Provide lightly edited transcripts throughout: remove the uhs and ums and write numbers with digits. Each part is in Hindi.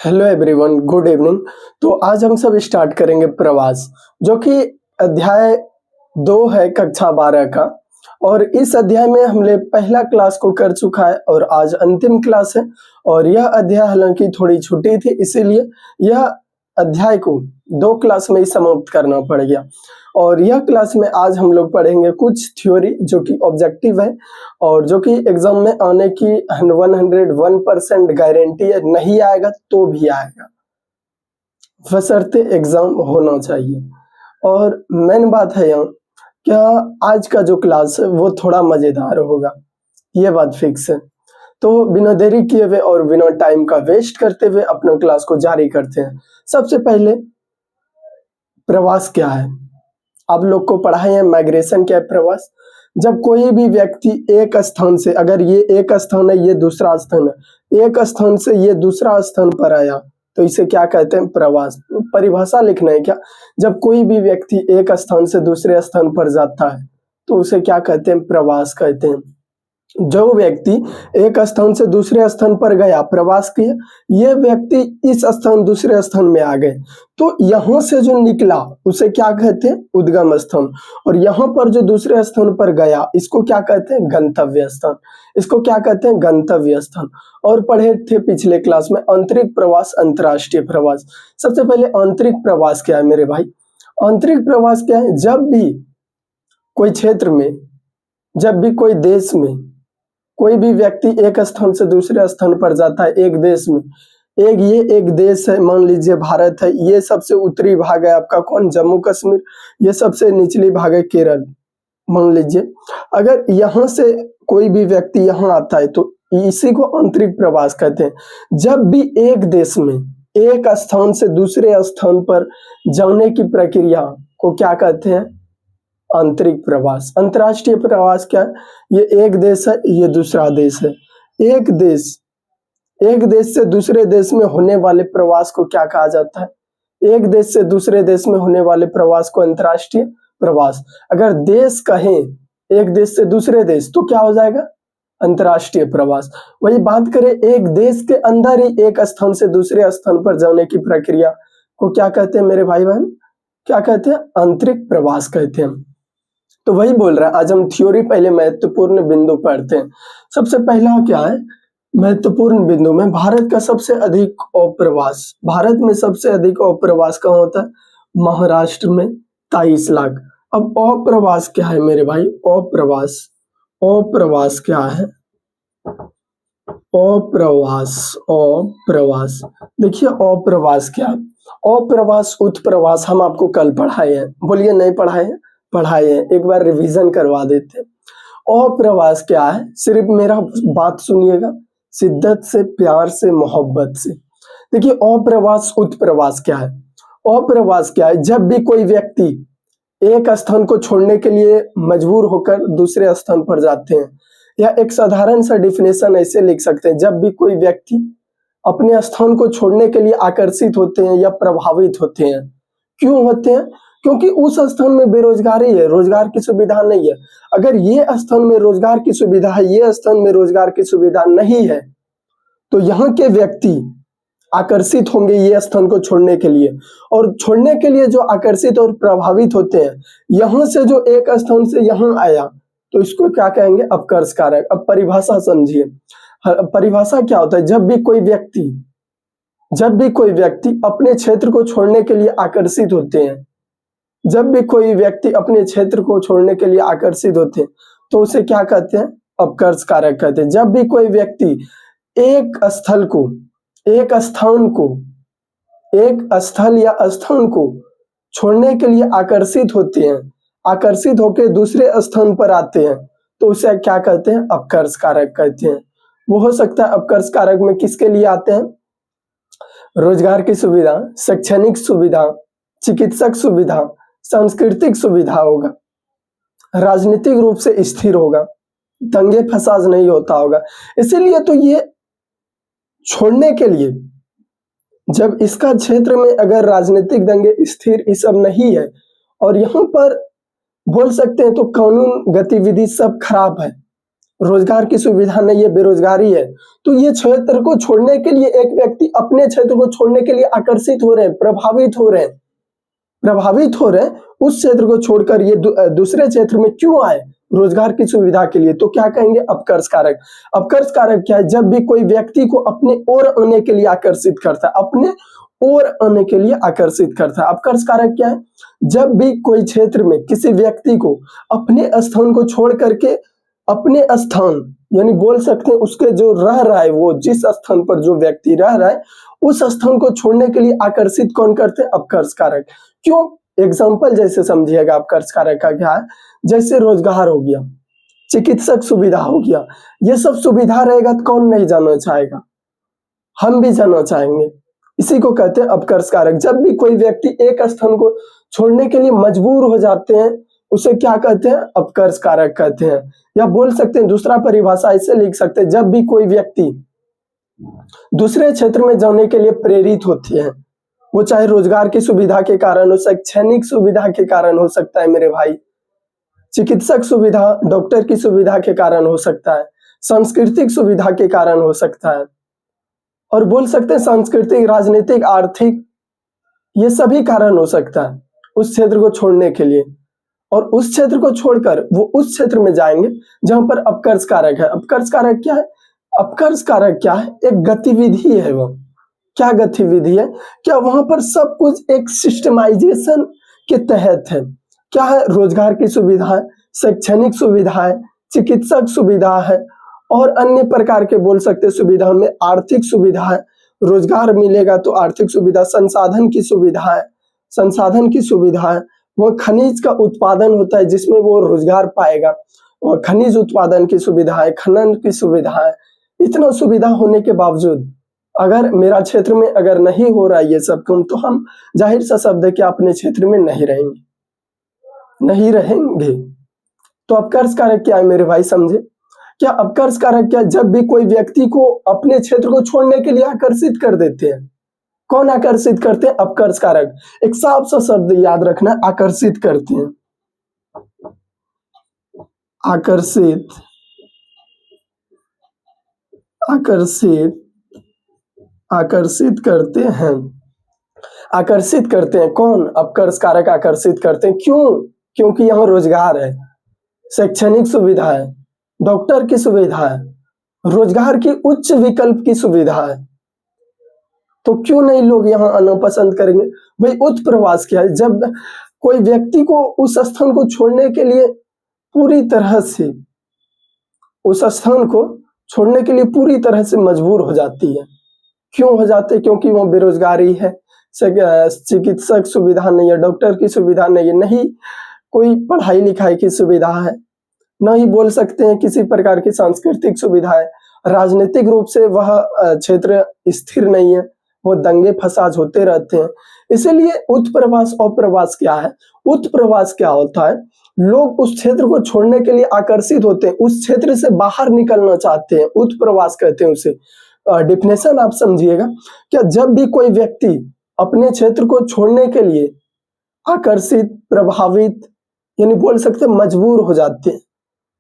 Hello everyone, good evening. तो आज हम सब स्टार्ट करेंगे प्रवास, जो कि अध्याय 2 है कक्षा 12 का। और इस अध्याय में हमने पहला क्लास को कर चुका है और आज अंतिम क्लास है। और यह अध्याय हालांकि थोड़ी छुट्टी थी, इसीलिए यह अध्याय को 2 क्लास में ही समाप्त करना पड़ गया। और यह क्लास में आज हम लोग पढ़ेंगे कुछ थ्योरी जो कि ऑब्जेक्टिव है और जो कि एग्जाम में आने की 101% गारंटी है। नहीं आएगा तो भी आएगा, बशर्ते एग्जाम होना चाहिए। और मेन बात है यहाँ, क्या आज का जो क्लास है वो थोड़ा मजेदार होगा, ये बात फिक्स है। तो बिना देरी किए हुए और बिना टाइम का वेस्ट करते हुए अपना क्लास को जारी करते हैं। सबसे पहले प्रवास क्या है, आप लोग को पढ़ाए हैं माइग्रेशन क्या है। प्रवास जब कोई भी व्यक्ति एक स्थान से, अगर ये एक स्थान है ये दूसरा स्थान है, एक स्थान से ये दूसरा स्थान पर आया तो इसे क्या कहते हैं, प्रवास। परिभाषा लिखना है क्या, जब कोई भी व्यक्ति एक स्थान से दूसरे स्थान पर जाता है तो उसे क्या कहते हैं, प्रवास कहते हैं। जो व्यक्ति एक स्थान से दूसरे स्थान पर गया, प्रवास किया, ये व्यक्ति इस स्थान दूसरे स्थान में आ गए तो यहां से जो निकला उसे क्या कहते हैं, उद्गम स्थान। और यहाँ पर जो दूसरे स्थान पर गया इसको क्या कहते हैं, गंतव्य स्थान। इसको क्या कहते हैं, गंतव्य स्थान। और पढ़े थे पिछले क्लास में आंतरिक प्रवास, अंतरराष्ट्रीय प्रवास। सबसे पहले आंतरिक प्रवास क्या है मेरे भाई। आंतरिक प्रवास क्या है, जब भी कोई क्षेत्र में, जब भी कोई देश में कोई भी व्यक्ति एक स्थान से दूसरे स्थान पर जाता है, एक देश में, एक देश है, मान लीजिए भारत है, ये सबसे उत्तरी भाग है आपका कौन, जम्मू कश्मीर, ये सबसे निचली भाग है केरल, मान लीजिए। अगर यहाँ से कोई भी व्यक्ति यहाँ आता है तो इसी को आंतरिक प्रवास कहते हैं। जब भी एक देश में एक स्थान से दूसरे स्थान पर जाने की प्रक्रिया को क्या कहते हैं, आंतरिक प्रवास। अंतरराष्ट्रीय प्रवास क्या है, ये एक देश है, ये दूसरा देश है। एक देश से दूसरे देश में होने वाले प्रवास को क्या कहा जाता है, एक देश से दूसरे देश में होने वाले प्रवास को अंतरराष्ट्रीय प्रवास। अगर देश कहें एक देश से दूसरे देश तो क्या हो जाएगा, अंतरराष्ट्रीय प्रवास। वही बात करें एक देश के अंदर ही एक स्थान से दूसरे स्थान पर जाने की प्रक्रिया को क्या कहते हैं मेरे भाई बहन, क्या कहते हैं, आंतरिक प्रवास कहते हैं। तो वही बोल रहा है, आज हम थ्योरी पहले महत्वपूर्ण बिंदु पढ़ते हैं। सबसे पहला क्या है, महत्वपूर्ण बिंदु में भारत का सबसे अधिक अप्रवास, भारत में सबसे अधिक अप्रवास कहाँ होता है, महाराष्ट्र में 23 लाख। अब अप्रवास क्या है मेरे भाई, अप्रवास क्या है, अप्रवास देखिए अप्रवास क्या है। अप्रवास उत्प्रवास हम आपको कल पढ़ाए हैं, बोलिए नहीं पढ़ाए हैं, पढ़ाए हैं, एक बार रिवीजन करवा देते हैं। अप्रवास क्या है, सिर्फ मेरा बात सुनिएगा, शिद्दत से, प्यार से, मोहब्बत से। देखिए अप्रवास उत्प्रवास क्या है। अप्रवास क्या है, जब भी कोई व्यक्ति एक स्थान को छोड़ने के लिए मजबूर होकर दूसरे स्थान पर जाते हैं, या एक साधारण सा डिफिनेशन ऐसे लिख सकते हैं, जब भी कोई व्यक्ति अपने स्थान को छोड़ने के लिए आकर्षित होते हैं या प्रभावित होते हैं। क्यों होते हैं, क्योंकि उस स्थान में बेरोजगारी है, रोजगार की सुविधा नहीं है। अगर ये स्थान में रोजगार की सुविधा है, ये स्थान में रोजगार की सुविधा नहीं है, तो यहाँ के व्यक्ति आकर्षित होंगे ये स्थान को छोड़ने के लिए। और छोड़ने के लिए जो आकर्षित और प्रभावित होते हैं, यहाँ से जो एक स्थान से यहाँ आया तो इसको क्या कहेंगे, अपकर्ष कारक। अब परिभाषा समझिए, परिभाषा क्या होता है, जब भी कोई व्यक्ति अपने क्षेत्र को छोड़ने के लिए आकर्षित होते हैं, जब भी कोई व्यक्ति अपने क्षेत्र को छोड़ने के लिए आकर्षित होते हैं तो उसे क्या कहते हैं, अपकर्ष कारक कहते हैं। जब भी कोई व्यक्ति एक स्थल को, एक स्थल या स्थान को छोड़ने के लिए आकर्षित होते हैं, आकर्षित होकर दूसरे स्थान पर आते हैं तो उसे क्या कहते हैं, अपकर्ष कारक कहते हैं। वो हो सकता है अपकर्ष कारक में किसके लिए आते हैं, रोजगार की सुविधा, शैक्षणिक सुविधा, चिकित्सक सुविधा, सांस्कृतिक सुविधा होगा, राजनीतिक रूप से स्थिर होगा, दंगे फसाद नहीं होता होगा। इसीलिए तो ये छोड़ने के लिए, जब इसका क्षेत्र में अगर राजनीतिक दंगे स्थिर ये सब नहीं है और यहाँ पर बोल सकते हैं तो कानून गतिविधि सब खराब है, रोजगार की सुविधा नहीं है, बेरोजगारी है, तो ये क्षेत्र को छोड़ने के लिए एक व्यक्ति अपने क्षेत्र को छोड़ने के लिए आकर्षित हो रहे हैं, प्रभावित हो रहे हैं, उस क्षेत्र को छोड़कर ये दूसरे क्षेत्र में क्यों आए? रोजगार की सुविधा के लिए। तो क्या कहेंगे? अपकर्ष कारक। अपकर्ष कारक क्या है? जब भी कोई व्यक्ति को अपने ओर आने के लिए आकर्षित करता है, अपने ओर आने के लिए आकर्षित करता है। अपकर्ष कारक क्या है? जब भी कोई क्षेत्र में किसी व्यक्ति को अपने स्थान को छोड़ करके अपने स्थान, यानी बोल सकते हैं उसके जो रह रहा है, वो जिस स्थान पर जो व्यक्ति रह रहा है उस स्थान को छोड़ने के लिए आकर्षित कौन करते हैं? अपकर्ष कारक। क्यों? एग्जाम्पल जैसे समझिएगा अपकर्ष कारक का क्या है, जैसे रोजगार हो गया, चिकित्सक सुविधा हो गया, ये सब सुविधा रहेगा तो कौन नहीं जाना चाहेगा? हम भी जाना चाहेंगे। इसी को कहते हैं अपकर्ष कारक। जब भी कोई व्यक्ति एक स्थान को छोड़ने के लिए मजबूर हो जाते हैं, उसे क्या कहते हैं? अपकर्ष कारक कहते हैं। या बोल सकते हैं, दूसरा परिभाषा ऐसे लिख सकते हैं, जब भी कोई व्यक्ति दूसरे क्षेत्र में जाने के लिए प्रेरित होते हैं, वो चाहे रोजगार की सुविधा के कारण हो, शैक्षणिक सुविधा के कारण हो सकता है मेरे भाई, चिकित्सक सुविधा, डॉक्टर की सुविधा के कारण हो सकता है, सांस्कृतिक सुविधा के कारण हो सकता है, और बोल सकते हैं सांस्कृतिक, राजनीतिक, आर्थिक, ये सभी कारण हो सकता है उस क्षेत्र को छोड़ने के लिए। और उस क्षेत्र को छोड़कर वो उस क्षेत्र में जाएंगे जहां पर अपकर्ष कारक है। अपकर्ष कारक क्या है? अपकर्ष कारक क्या है? एक गतिविधि है। वो क्या गतिविधि है? क्या वहां पर सब कुछ एक सिस्टमाइजेशन के तहत है? क्या है? रोजगार की सुविधा है, शैक्षणिक सुविधा है, चिकित्सक सुविधा है, और अन्य प्रकार के बोल सकते सुविधा में आर्थिक सुविधा है। रोजगार मिलेगा तो आर्थिक सुविधा, संसाधन की सुविधा है, संसाधन की सुविधा है, वो खनिज का उत्पादन होता है जिसमें वो रोजगार पाएगा, और खनिज उत्पादन की सुविधा है, खनन की सुविधा है। इतना सुविधा होने के बावजूद अगर मेरा क्षेत्र में अगर नहीं हो रहा है ये सब काम, तो हम जाहिर सा शब्द है कि अपने क्षेत्र में नहीं रहेंगे। तो अपकर्ष कारक क्या है मेरे भाई, समझे? क्या अपकर्ष कारक क्या? जब भी कोई व्यक्ति को अपने क्षेत्र को छोड़ने के लिए आकर्षित कर देते हैं। कौन आकर्षित करते हैं? अपकर्ष कारक। एक साफ सा शब्द याद रखना, आकर्षित करते हैं, आकर्षित, आकर्षित, आकर्षित करते हैं, आकर्षित करते हैं। कौन? अपकर्ष कारक आकर्षित करते हैं। क्यों? क्योंकि यहाँ रोजगार है, शैक्षणिक सुविधा है, डॉक्टर की सुविधा है, रोजगार की उच्च विकल्प की सुविधा है, तो क्यों नहीं लोग यहाँ आना पसंद करेंगे? भाई उत्प्रवास क्या है? जब कोई व्यक्ति को उस स्थान को छोड़ने के लिए पूरी तरह से, उस स्थान को छोड़ने के लिए पूरी तरह से मजबूर हो जाती है। क्यों हो जाते? क्योंकि वो बेरोजगारी है, चिकित्सक सुविधा नहीं है, डॉक्टर की सुविधा नहीं है, नहीं कोई पढ़ाई लिखाई की सुविधा है, न ही बोल सकते हैं किसी प्रकार की सांस्कृतिक सुविधा है, राजनीतिक रूप से वह क्षेत्र स्थिर नहीं है, वो दंगे फसाद होते रहते हैं। इसीलिए उत्प्रवास अप्रवास क्या है? उत्प्रवास क्या होता है? लोग उस क्षेत्र को छोड़ने के लिए आकर्षित होते हैं, उस क्षेत्र से बाहर निकलना चाहते हैं, उत्प्रवास कहते हैं उसे। डिफिनेशन आप समझिएगा, क्या जब भी कोई व्यक्ति अपने क्षेत्र को छोड़ने के लिए आकर्षित, प्रभावित, यानी बोल सकते हैं मजबूर हो जाते हैं,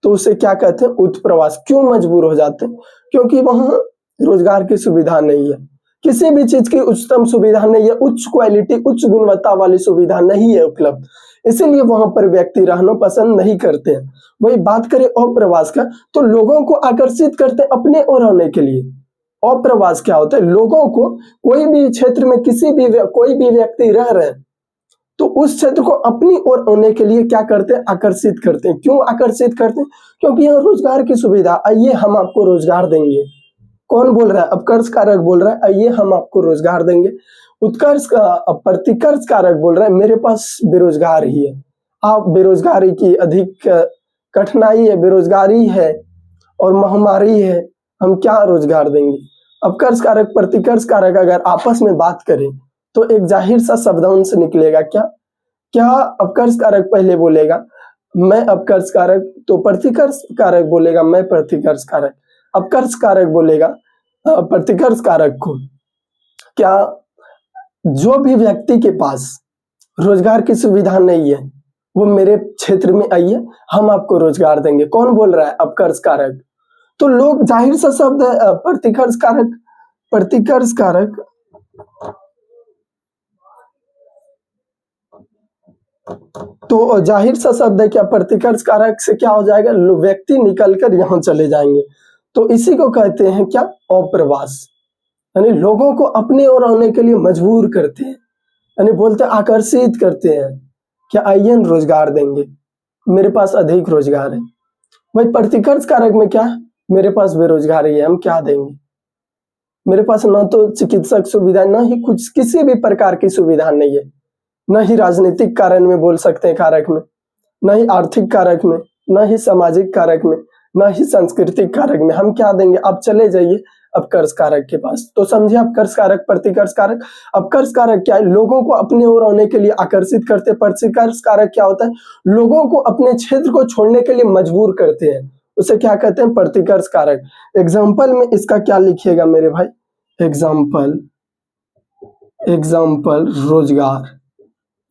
तो उसे क्या कहते हैं? उत्प्रवास। क्यों मजबूर हो जाते हैं? क्योंकि वहां रोजगार की सुविधा नहीं है, किसी भी चीज की उच्चतम सुविधा नहीं है, उच्च क्वालिटी, उच्च गुणवत्ता वाली सुविधा नहीं है उपलब्ध, इसीलिए वहां पर व्यक्ति रहना पसंद नहीं करते हैं। वही बात करें अप्रवास का, तो लोगों को आकर्षित करते हैं अपने ओर आने के लिए। अप्रवास क्या होता है? लोगों को कोई भी क्षेत्र में कोई भी व्यक्ति रह रहे हैं, तो उस क्षेत्र को अपनी ओर आने के लिए क्या करते हैं? आकर्षित करते हैं। क्यों आकर्षित करते हैं? क्योंकि यहाँ रोजगार की सुविधा, आइए हम आपको रोजगार देंगे। कौन बोल रहा है? अपकर्ष कारक बोल रहा है, आइए हम आपको रोजगार देंगे। उत्कर्ष प्रतिकर्ष कारक बोल रहा है, मेरे पास बेरोजगार ही है, आप बेरोजगारी की अधिक कठिनाई है, बेरोजगारी है और महामारी है, हम क्या रोजगार देंगे? अपकर्ष कारक प्रतिकर्ष कारक अगर आपस में बात करें तो एक जाहिर सा शब्दांश निकलेगा। क्या अपकर्ष कारक पहले बोलेगा मैं अपकर्ष कारक, तो प्रतिकर्ष कारक बोलेगा मैं प्रतिकर्ष कारक, अपकर्ष कारक बोलेगा प्रतिकर्ष कारक को। क्या जो भी व्यक्ति के पास रोजगार की सुविधा नहीं है, वो मेरे क्षेत्र में आइए, हम आपको रोजगार देंगे। कौन बोल रहा है? अपकर्ष कारक। तो लोग जाहिर सा शब्द है प्रतिकर्ष कारक, प्रतिकर्ष कारक तो जाहिर सा शब्द है क्या, प्रतिकर्ष कारक से क्या हो जाएगा, व्यक्ति निकलकर यहाँ चले जाएंगे। तो इसी को कहते हैं क्या, अप्रवास, यानी लोगों को अपने ओर आने के लिए मजबूर करते हैं, यानी बोलते हैं आकर्षित करते हैं, क्या आइए रोजगार देंगे, मेरे पास अधिक रोजगार है। भाई प्रतिकर्ष कारक में क्या है, मेरे पास बेरोजगारी है, हम क्या देंगे, मेरे पास ना तो चिकित्सक सुविधा, ना ही कुछ किसी भी प्रकार की सुविधा नहीं है, न ही राजनीतिक कारण में बोल सकते हैं कारक में, न ही आर्थिक कारक में, न ही सामाजिक कारक में, न ही सांस्कृतिक कारक में, हम क्या देंगे। आप चले जाइए अपकर्ष कारक के पास, तो समझिए अपकर्ष कारक, प्रतिकर्ष कारक। अपकर्ष कारक क्या है, लोगों को अपने ओर आने के लिए आकर्षित करते। प्रतिकर्ष कारक क्या होता है, लोगों को अपने क्षेत्र को छोड़ने के लिए मजबूर करते हैं, उसे क्या कहते हैं, प्रतिकर्ष कारक। एग्जाम्पल में इसका क्या लिखिएगा मेरे भाई, एग्जाम्पल, एग्जाम्पल रोजगार,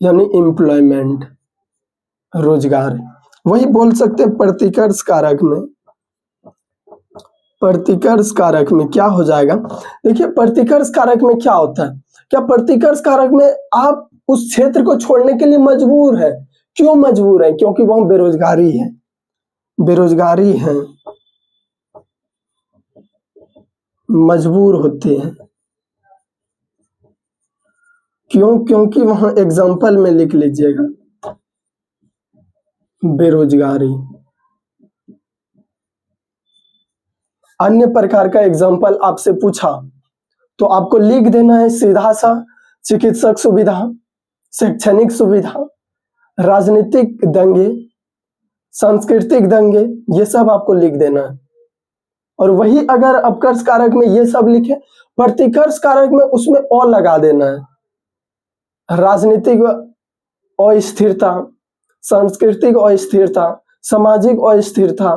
यानी एम्प्लॉयमेंट, रोजगार। वही बोल सकते हैं प्रतिकर्ष कारक में, प्रतिकर्ष कारक में क्या हो जाएगा। देखिए प्रतिकर्ष कारक में क्या होता है, क्या प्रतिकर्ष कारक में आप उस क्षेत्र को छोड़ने के लिए मजबूर है। क्यों मजबूर है, क्योंकि वहां बेरोजगारी है, बेरोजगारी है, मजबूर होते हैं। क्यों, क्योंकि वहां एग्जाम्पल में लिख लीजिएगा बेरोजगारी। अन्य प्रकार का एग्जाम्पल आपसे पूछा तो आपको लिख देना है सीधा सा, चिकित्सक सुविधा, शैक्षणिक सुविधा, राजनीतिक दंगे, सांस्कृतिक दंगे, ये सब आपको लिख देना है। और वही अगर अपकर्ष कारक में ये सब लिखे, प्रतिकर्ष कारक में उसमें और लगा देना है, राजनीतिक अस्थिरता, सांस्कृतिक अस्थिरता, सामाजिक अस्थिरता,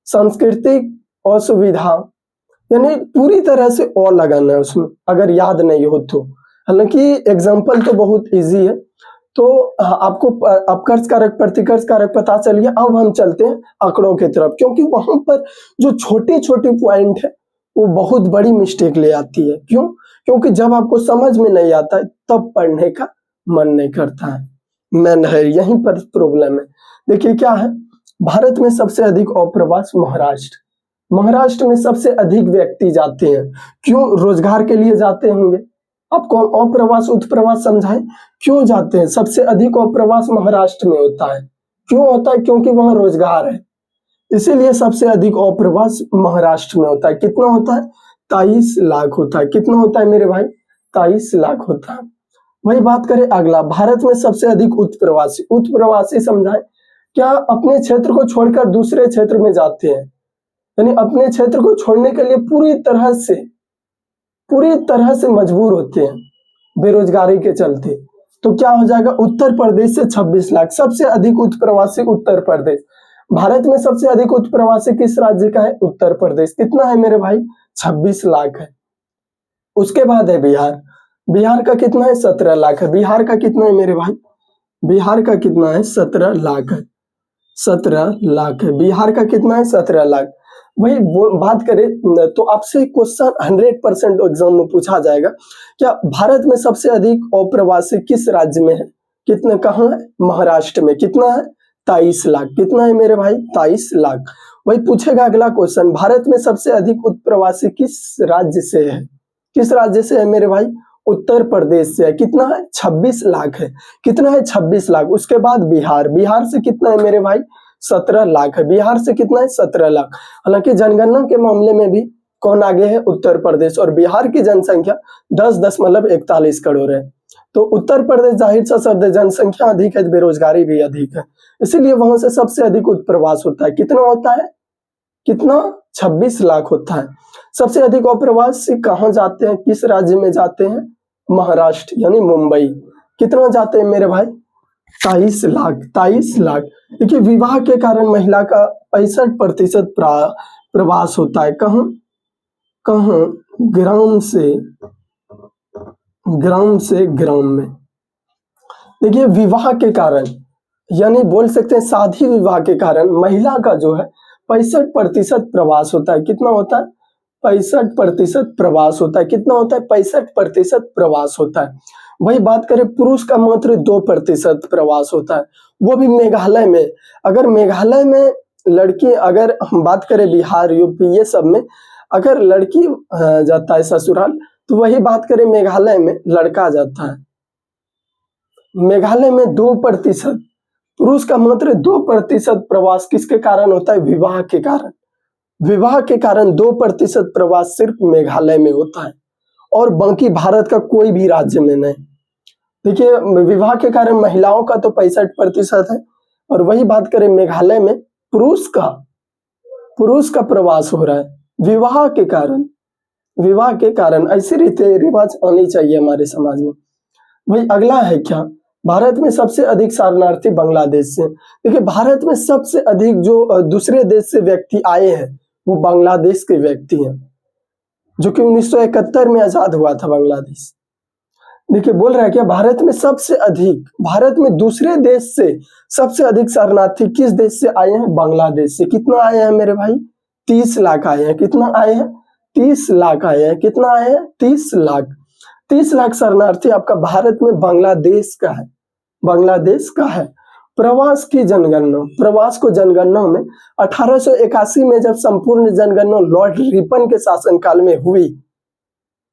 सांस्कृतिक असुविधा, यानी पूरी तरह से और लगाना है उसमें, अगर याद नहीं हो तो। हालांकि एग्जाम्पल तो बहुत इजी है, तो आपको अपकर्ष कारक, प्रतिकर्ष कारक पता चल गया। अब हम चलते हैं आंकड़ों की तरफ, क्योंकि वहां पर जो छोटे छोटे पॉइंट है वो बहुत बड़ी मिस्टेक ले आती है। क्यों, क्योंकि जब आपको समझ में नहीं आता है तब पढ़ने का मन नहीं करता है, मैन है, यहीं पर प्रॉब्लम है। देखिए क्या है, भारत में सबसे अधिक अप्रवास महाराष्ट्र, महाराष्ट्र में सबसे अधिक व्यक्ति जाते हैं। क्यों, रोजगार के लिए जाते होंगे। आपको अप्रवास उत्प्रवास समझाएं, क्यों जाते हैं, सबसे अधिक अप्रवास महाराष्ट्र में होता है। क्यों होता है, क्योंकि वहां रोजगार है, इसीलिए सबसे अधिक अप्रवास महाराष्ट्र में होता है। कितना होता है, 23 लाख होता है। कितना होता है मेरे भाई, 23 लाख होता है। वही बात करें अगला, भारत में सबसे अधिक उत्प्रवासी, उत्प्रवासी समझाएं, क्या अपने क्षेत्र को छोड़कर दूसरे क्षेत्र में जाते हैं, यानी अपने क्षेत्र को छोड़ने के लिए पूरी तरह से मजबूर होते हैं बेरोजगारी के चलते। तो क्या हो जाएगा, उत्तर प्रदेश से 26 लाख, सबसे अधिक उत्प्रवासी उत्तर प्रदेश। भारत में सबसे अधिक उत्प्रवासी किस राज्य का है, उत्तर प्रदेश। कितना है मेरे भाई, 26 लाख है। उसके बाद है बिहार, बिहार का कितना है, 17 लाख है। बिहार का कितना है मेरे भाई, बिहार का कितना है, 17 लाख है, 17 लाख है। बिहार का कितना है, 17 लाख। वही बात करें तो आपसे क्वेश्चन 100% एग्जाम में पूछा जाएगा, क्या भारत में सबसे अधिक अप्रवासी किस राज्य में है, कितने, कहाँ है, महाराष्ट्र में। कितना है, 23 लाख। कितना है मेरे भाई, 23 लाख। वही पूछेगा अगला क्वेश्चन, भारत में सबसे अधिक उत्प्रवासी किस राज्य से है, किस राज्य से है मेरे भाई, उत्तर प्रदेश से है। कितना है, 26 लाख है। कितना है, 26 लाख। उसके बाद बिहार, बिहार से कितना है मेरे भाई, 17 लाख है। बिहार से कितना है, 17 लाख। हालांकि जनगणना के मामले में भी कौन आगे है, उत्तर प्रदेश, और बिहार की जनसंख्या 10.41 करोड़ है। तो उत्तर प्रदेश जाहिर सा शब्द है, जनसंख्या अधिक है, बेरोजगारी भी अधिक है, इसीलिए वहां से सबसे अधिक उत्प्रवास होता है। कितना होता है, कितना, 26 लाख होता है। सबसे अधिक अप्रवासी कहाँ जाते हैं, किस राज्य में जाते हैं, महाराष्ट्र, यानी मुंबई। कितना जाते हैं मेरे भाई, 23 लाख, 23 लाख। देखिए विवाह के कारण महिला का 65% प्रवास होता है। कहाँ कहाँ, ग्राम से ग्राम में। देखिए विवाह के कारण, यानी बोल सकते हैं शादी विवाह के कारण महिला का जो है 65% प्रवास होता है। कितना होता है? 65% प्रवास होता है। कितना होता है? 65% प्रवास होता है। वही बात करें पुरुष का मात्र 2% प्रवास होता है, वो भी मेघालय में। अगर मेघालय में लड़की, अगर हम बात करें बिहार, यूपी ये सब में अगर लड़की जाता है ससुराल, तो वही बात करें मेघालय में लड़का जाता है। मेघालय में 2%, पुरुष का मात्र 2% प्रवास किसके कारण होता है? विवाह के कारण। विवाह के कारण 2% प्रवास सिर्फ मेघालय में होता है और बाकी भारत का कोई भी राज्य में नहीं। देखिए, विवाह के कारण महिलाओं का तो 65% है, और वही बात करें मेघालय में पुरुष का प्रवास हो रहा है विवाह के कारण। विवाह के कारण ऐसी रीति रिवाज आनी चाहिए हमारे समाज में। वही अगला है क्या? भारत में सबसे अधिक शरणार्थी बांग्लादेश से। देखिए, भारत में सबसे अधिक जो दूसरे देश से व्यक्ति आए हैं वो बांग्लादेश के व्यक्ति हैं, जो कि 1971 में आजाद हुआ था बांग्लादेश। देखिए, बोल रहा है क्या? भारत में सबसे अधिक, भारत में दूसरे देश से सबसे अधिक शरणार्थी किस देश से आए हैं? बांग्लादेश से। कितना आए हैं मेरे भाई? 30 लाख आए हैं। कितना आए हैं? 30 लाख आए हैं। कितना आए हैं? 30 लाख। 30 लाख शरणार्थी आपका भारत में बांग्लादेश का है। बांग्लादेश का है। प्रवास की जनगणना, प्रवास को जनगणना में 1881 में जब संपूर्ण जनगणना लॉर्ड रिपन के शासनकाल में हुई,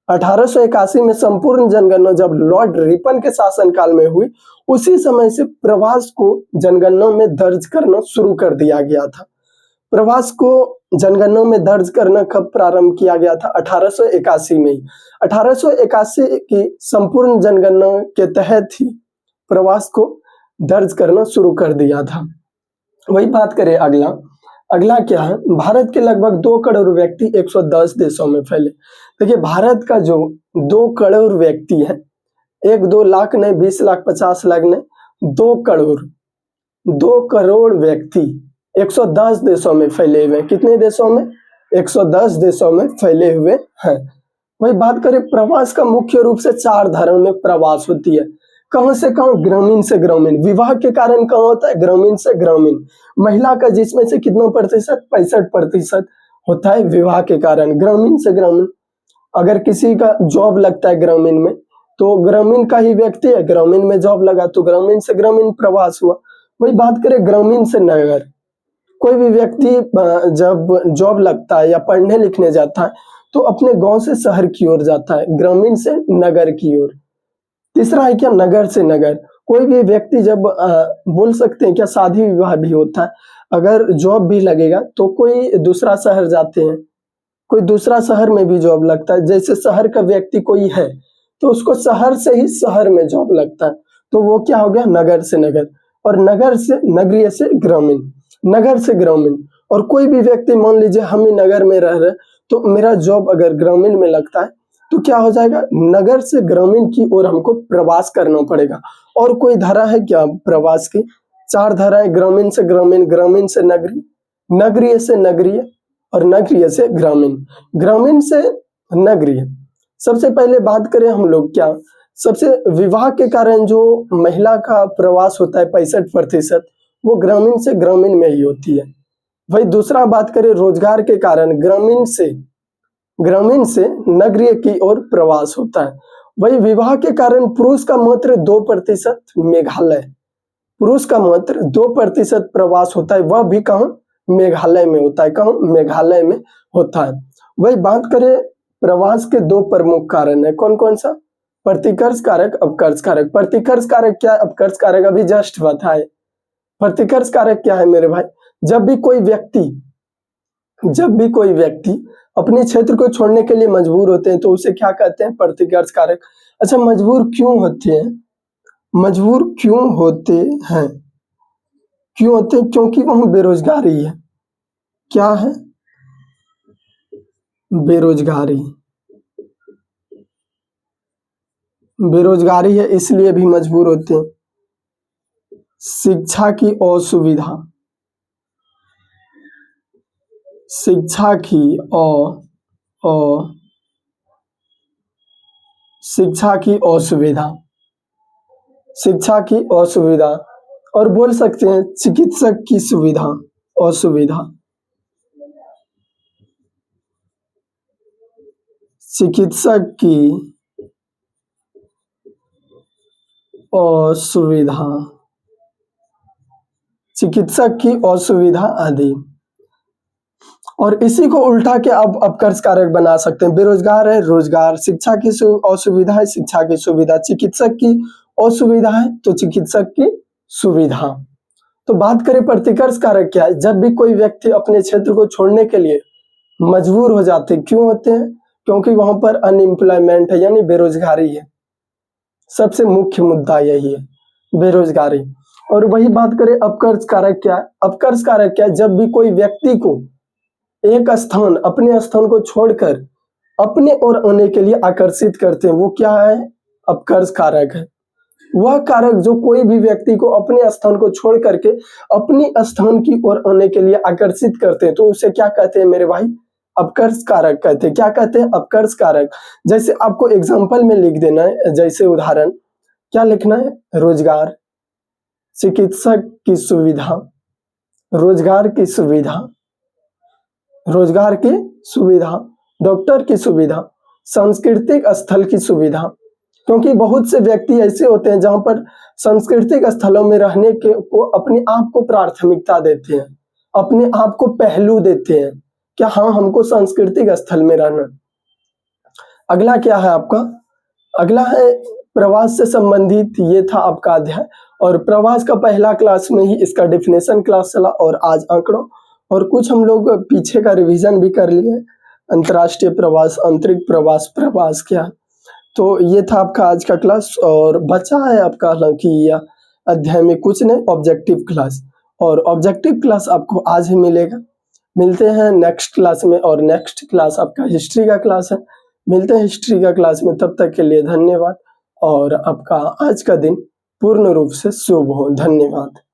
1881 में संपूर्ण जनगणना जब लॉर्ड रिपन के शासनकाल में हुई, उसी समय से प्रवास को जनगणना में दर्ज करना शुरू कर दिया गया था। प्रवास को जनगणना में दर्ज करना कब प्रारंभ किया गया था? 1881 में ही। 1881 की संपूर्ण जनगणना के तहत ही प्रवास को दर्ज करना शुरू कर दिया था। वही बात करें अगला, अगला क्या है? भारत के लगभग 2 करोड़ व्यक्ति 110 देशों में फैले। देखिए, भारत का जो 2 करोड़ व्यक्ति है, 1-2 लाख नहीं, 20 लाख, 50 लाख नहीं, 2 करोड़ व्यक्ति 110 देशों में फैले हुए। कितने देशों में? 110 देशों में फैले हुए हैं। वही बात करें, प्रवास का मुख्य रूप से 4 धाराओं में प्रवास होती है। कहां से कहां? ग्रामीण से ग्रामीण। विवाह के कारण कहां होता है? ग्रामीण से ग्रामीण। महिला का जिसमें से कितना प्रतिशत? 65% होता है विवाह के कारण, ग्रामीण से ग्रामीण। अगर किसी का जॉब लगता है ग्रामीण में, तो ग्रामीण का ही व्यक्ति है, ग्रामीण में जॉब लगा तो ग्रामीण से ग्रामीण प्रवास हुआ। वही बात करें ग्रामीण से नगर, कोई भी व्यक्ति जब जॉब लगता है या पढ़ने लिखने जाता है तो अपने गांव से शहर की ओर जाता है, ग्रामीण से नगर की ओर। तीसरा है क्या? नगर से नगर। कोई भी व्यक्ति जब बोल सकते हैं क्या, शादी विवाह भी होता है, अगर जॉब भी लगेगा तो कोई दूसरा शहर जाते हैं, कोई दूसरा शहर में भी जॉब लगता है। जैसे शहर का व्यक्ति कोई है तो उसको शहर से ही शहर में जॉब लगता है, तो वो क्या हो गया? नगर से नगर। और नगर से नगरीय से ग्रामीण, नगर से ग्रामीण। और कोई भी व्यक्ति, मान लीजिए हम ही नगर में रह रहे, तो मेरा जॉब अगर ग्रामीण में लगता है तो क्या हो जाएगा? नगर से ग्रामीण की ओर हमको प्रवास करना पड़ेगा। और कोई धारा है क्या प्रवास की? 4 धाराएं, ग्रामीण से ग्रामीण, ग्रामीण से नगरीय, नगरीय से नगरीय और नगरीय से ग्रामीण। ग्रामीण से नगरीय। सबसे पहले बात करें हम लोग क्या, सबसे विवाह के कारण जो महिला का प्रवास होता है 65%, वो ग्रामीण से ग्रामीण में ही होती है। वही दूसरा बात करें रोजगार के कारण ग्रामीण से नगरीय की ओर प्रवास होता है। वही विवाह के कारण पुरुष का मात्र 2% मेघालय, पुरुष का मात्र 2% प्रवास होता है, वह भी कहाँ? मेघालय में होता है। कहाँ? मेघालय में होता है। वही बात करें प्रवास के 2 प्रमुख कारण है, कौन कौन सा? प्रतिकर्ष कारक, अपकर्ष कारक। प्रतिकर्ष कारक क्या है? अपकर्ष कारक अभी जस्ट बताए। प्रतिकर्ष कारक क्या है मेरे भाई? जब भी कोई व्यक्ति अपने क्षेत्र को छोड़ने के लिए मजबूर होते हैं तो उसे क्या कहते हैं? प्रतिकर्ष कारक। अच्छा, मजबूर क्यों होते हैं? मजबूर क्यों होते हैं? क्यों होते हैं? क्योंकि वहां बेरोजगारी है। क्या है? बेरोजगारी। बेरोजगारी है इसलिए भी मजबूर होते हैं। शिक्षा की असुविधा, शिक्षा की शिक्षा की असुविधा, शिक्षा की असुविधा। और बोल सकते हैं चिकित्सक की सुविधा, असुविधा। चिकित्सक की असुविधा, चिकित्सक की असुविधा आदि। और इसी को उल्टा के आप अपकर्ष कारक बना सकते हैं। बेरोजगार है रोजगार, शिक्षा की असुविधा है शिक्षा की सुविधा, चिकित्सक की असुविधा है तो चिकित्सक की सुविधा। तो बात करें प्रतिकर्ष कारक क्या है, जब भी कोई व्यक्ति अपने क्षेत्र को छोड़ने के लिए मजबूर हो जाते हैं, क्यों होते हैं? क्योंकि वहां पर अनएम्प्लॉयमेंट है यानी बेरोजगारी है। सबसे मुख्य मुद्दा यही है, बेरोजगारी। और वही बात करें अपकर्ष कारक क्या है, अपकर्ष कारक क्या है, जब भी कोई व्यक्ति को एक स्थान अपने स्थान को छोड़कर अपने ओर आने के लिए आकर्षित करते हैं, वो क्या है? अपकर्ष कारक है। वह कारक जो कोई भी व्यक्ति को अपने स्थान को छोड़ करके अपनी स्थान की ओर आने के लिए आकर्षित करते हैं, तो उसे क्या कहते हैं मेरे भाई? अपकर्ष कारक कहते हैं। क्या कहते हैं? अपकर्ष कारक। जैसे आपको एग्जाम्पल में लिख देना है, जैसे उदाहरण क्या लिखना है? रोजगार, चिकित्सक की सुविधा, रोजगार की सुविधा, रोजगार की सुविधा, डॉक्टर की सुविधा, सांस्कृतिक स्थल की सुविधा। क्योंकि बहुत से व्यक्ति ऐसे होते हैं जहां पर सांस्कृतिक स्थलों में रहने के को अपने आप को प्राथमिकता देते हैं, अपने आप को पहलू देते हैं, क्या हाँ हमको सांस्कृतिक स्थल में रहना। अगला क्या है आपका? अगला है प्रवास से संबंधित, ये था आपका अध्याय। और प्रवास का पहला क्लास में ही इसका डेफिनेशन क्लास चला और आज आंकड़ों, और कुछ हम लोग पीछे का रिवीजन भी कर लिए। अंतर्राष्ट्रीय प्रवास, आंतरिक प्रवास, प्रवास क्या। तो ये था आपका आज का क्लास, और बचा है आपका हालांकि यह अध्याय में कुछ नहीं, ऑब्जेक्टिव क्लास। और ऑब्जेक्टिव क्लास आपको आज ही मिलेगा। मिलते हैं नेक्स्ट क्लास में, और नेक्स्ट क्लास आपका हिस्ट्री का क्लास है। मिलते हैं हिस्ट्री का क्लास में, तब तक के लिए धन्यवाद। और आपका आज का दिन पूर्ण रूप से शुभ हो। धन्यवाद।